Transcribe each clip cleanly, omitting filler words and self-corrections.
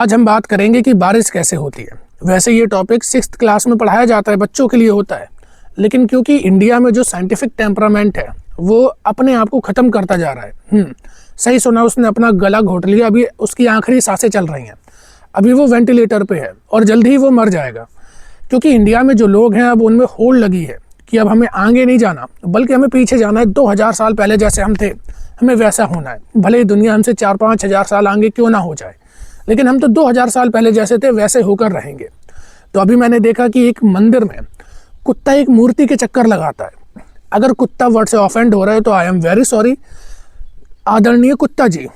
आज हम बात करेंगे कि बारिश कैसे होती है। वैसे ये टॉपिक 6th क्लास में पढ़ाया जाता है, बच्चों के लिए होता है, लेकिन क्योंकि इंडिया में जो साइंटिफिक टेम्परामेंट है वो अपने आप को ख़त्म करता जा रहा है। सही सुना, उसने अपना गला घोट लिया, अभी उसकी आखिरी सांसें चल रही हैं, अभी वो वेंटिलेटर पे है और जल्द ही वो मर जाएगा। क्योंकि इंडिया में जो लोग हैं अब उनमें होड़ लगी है कि अब हमें आगे नहीं जाना बल्कि हमें पीछे जाना है। 2000 साल पहले जैसे हम थे हमें वैसा होना है, भले ही दुनिया हमसे 4-5 हज़ार साल आगे क्यों ना हो जाए, लेकिन हम तो 2000 साल पहले जैसे थे वैसे होकर रहेंगे। तो अभी मैंने देखा कि एक मंदिर में कुत्ता एक मूर्ति के चक्कर लगाता है। अगर कुत्ता वर्ड से ऑफेंड हो रहा है तो आई एम वेरी सॉरी आदरणीय कुत्ता जी।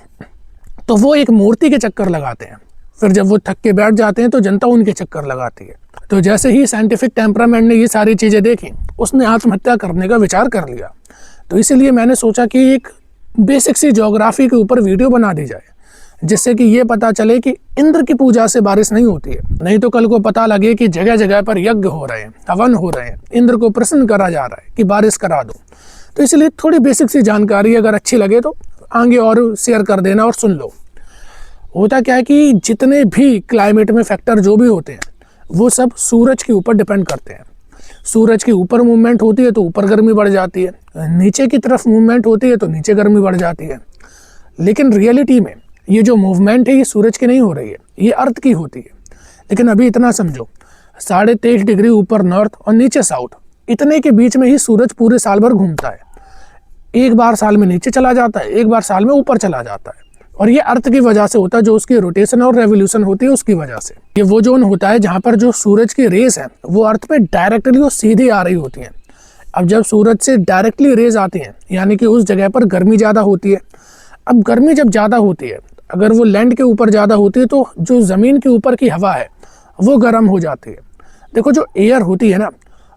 तो वो एक मूर्ति के चक्कर लगाते हैं, फिर जब वो थक के बैठ जाते हैं तो जनता उनके चक्कर लगाती है। तो जैसे ही साइंटिफिक टेम्परामेंट ने ये सारी चीज़ें देखी, उसने आत्महत्या करने का विचार कर लिया। तो इसीलिए मैंने सोचा कि एक बेसिक सी ज्योग्राफी के ऊपर वीडियो बना दी जाए, जिससे कि ये पता चले कि इंद्र की पूजा से बारिश नहीं होती है। नहीं तो कल को पता लगे कि जगह जगह पर यज्ञ हो रहे हैं, हवन हो रहे हैं, इंद्र को प्रसन्न करा जा रहा है कि बारिश करा दो। तो इसलिए थोड़ी बेसिक सी जानकारी अगर अच्छी लगे तो आगे और शेयर कर देना और सुन लो। होता क्या है कि जितने भी क्लाइमेट में फैक्टर जो भी होते हैं वो सब सूरज के ऊपर डिपेंड करते हैं। सूरज के ऊपर मूवमेंट होती है तो ऊपर गर्मी बढ़ जाती है, नीचे की तरफ मूवमेंट होती है तो नीचे गर्मी बढ़ जाती है। लेकिन रियलिटी में ये जो मूवमेंट है ये सूरज की नहीं हो रही है, ये अर्थ की होती है। लेकिन अभी इतना समझो, 23.5 डिग्री ऊपर नॉर्थ और नीचे साउथ, इतने के बीच में ही सूरज पूरे साल भर घूमता है। एक बार साल में नीचे चला जाता है, एक बार साल में ऊपर चला जाता है, और ये अर्थ की वजह से होता है, जो उसकी रोटेशन और रेवोल्यूशन होती है उसकी वजह से। ये वो जोन होता है जहाँ पर जो सूरज की रेस है वो अर्थ पे डायरेक्टली और सीधी आ रही होती हैं। अब जब सूरज से डायरेक्टली रेज आती हैं यानी कि उस जगह पर गर्मी ज़्यादा होती है। अब गर्मी जब ज़्यादा होती है, अगर वो लैंड के ऊपर ज़्यादा होती है तो जो ज़मीन के ऊपर की हवा है वो गर्म हो जाती है। देखो, जो एयर होती है ना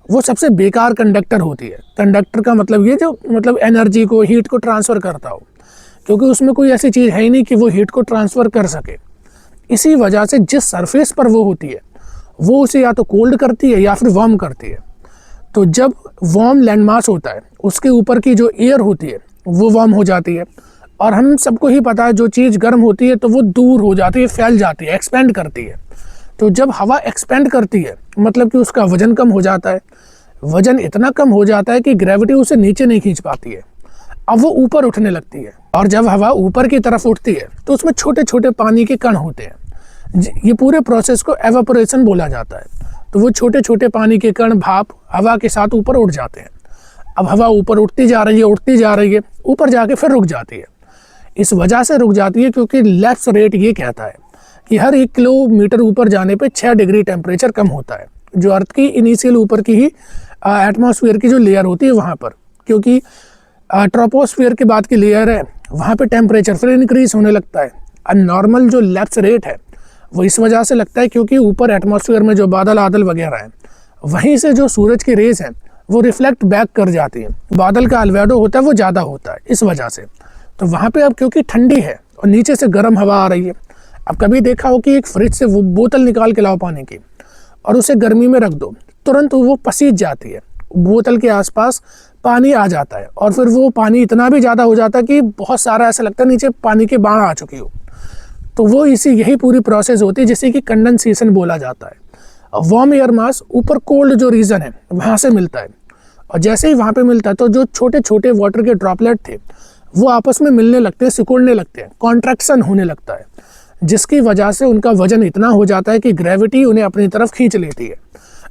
वो सबसे बेकार कंडक्टर होती है। कंडक्टर का मतलब ये जो एनर्जी को, हीट को ट्रांसफ़र करता हो, क्योंकि उसमें कोई ऐसी चीज़ है ही नहीं कि वो हीट को ट्रांसफ़र कर सके। इसी वजह से जिस सरफेस पर वो होती है वो उसे या तो कोल्ड करती है या फिर वार्म करती है। तो जब वार्म लैंड मास होता है उसके ऊपर की जो एयर होती है वो वार्म हो जाती है, और हम सबको ही पता है जो चीज़ गर्म होती है तो वो दूर हो जाती है, फैल जाती है, एक्सपेंड करती है। तो जब हवा एक्सपेंड करती है मतलब कि उसका वजन कम हो जाता है। वजन इतना कम हो जाता है कि ग्रेविटी उसे नीचे नहीं खींच पाती है, अब वो ऊपर उठने लगती है। और जब हवा ऊपर की तरफ उठती है तो उसमें छोटे छोटे पानी के कण होते हैं। ये पूरे प्रोसेस को एवापोरेशन बोला जाता है। तो वो छोटे छोटे पानी के कण, भाप, हवा के साथ ऊपर उठ जाते हैं। अब हवा ऊपर उठती जा रही है, उठती जा रही है, ऊपर जाके फिर रुक जाती है। इस वजह से रुक जाती है क्योंकि लैप्स रेट ये कहता है कि हर 1 किलोमीटर ऊपर जाने पे 6 डिग्री टेम्परेचर कम होता है, जो अर्थ की इनिशियल ऊपर की ही एटमॉस्फेयर की जो लेयर होती है वहाँ पर। क्योंकि ट्रोपोस्फियर के बाद की लेयर है वहाँ पे टेम्परेचर फिर इंक्रीज होने लगता है। और नॉर्मल जो लैप्स रेट है वो इस वजह से लगता है क्योंकि ऊपर एटमॉस्फेयर में जो बादल आदल वगैरह हैं वहीं से जो सूरज की रेज है वो रिफ्लेक्ट बैक कर जाती है। बादल का अल्वेडो होता है वो ज़्यादा होता है इस वजह से। तो वहाँ पे अब क्योंकि ठंडी है और नीचे से गर्म हवा आ रही है। अब कभी देखा हो कि एक फ्रिज से वो बोतल निकाल के लाओ पानी की और उसे गर्मी में रख दो, तुरंत वो पसीज जाती है, बोतल के आसपास पानी आ जाता है, और फिर वो पानी इतना भी ज़्यादा हो जाता है कि बहुत सारा ऐसा लगता है नीचे पानी के बाढ़ आ चुकी हो। तो वो यही पूरी प्रोसेस होती है जिसे कि कंडेंसेशन बोला जाता है। वार्म एयर मास ऊपर कोल्ड जो रीजन है वहाँ से मिलता है, और जैसे ही वहाँ पे मिलता है तो जो छोटे छोटे वाटर के ड्रॉपलेट थे वो आपस में मिलने लगते हैं, सिकुड़ने लगते हैं, कॉन्ट्रैक्शन होने लगता है, जिसकी वजह से उनका वजन इतना हो जाता है कि ग्रेविटी उन्हें अपनी तरफ खींच लेती है।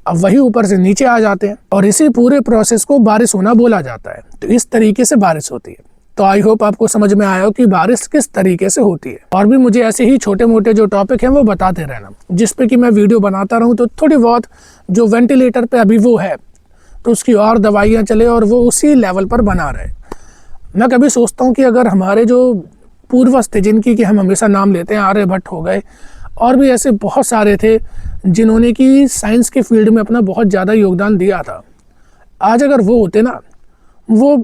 अब वही ऊपर से नीचे आ जाते हैं, और इसी पूरे प्रोसेस को बारिश होना बोला जाता है। तो इस तरीके से बारिश होती है। तो आई होप आपको समझ में आया हो कि बारिश किस तरीके से होती है। और भी मुझे ऐसे ही छोटे मोटे जो टॉपिक हैं वो बताते रहना, जिस पे कि मैं वीडियो बनाता रहूँ। तो थोड़ी बहुत जो वेंटिलेटर पे अभी वो है तो उसकी और दवाइयाँ चले और वो उसी लेवल पर बना रहे। मैं कभी सोचता हूँ कि अगर हमारे जो पूर्वज थे जिनकी कि हम हमेशा नाम लेते हैं, आर्यभट्ट हो गए, और भी ऐसे बहुत सारे थे जिन्होंने कि साइंस के फील्ड में अपना बहुत ज़्यादा योगदान दिया था। आज अगर वो होते ना, वो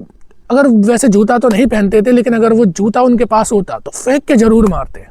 अगर वैसे जूता तो नहीं पहनते थे, लेकिन अगर वो जूता उनके पास होता तो फेंक के ज़रूर मारते।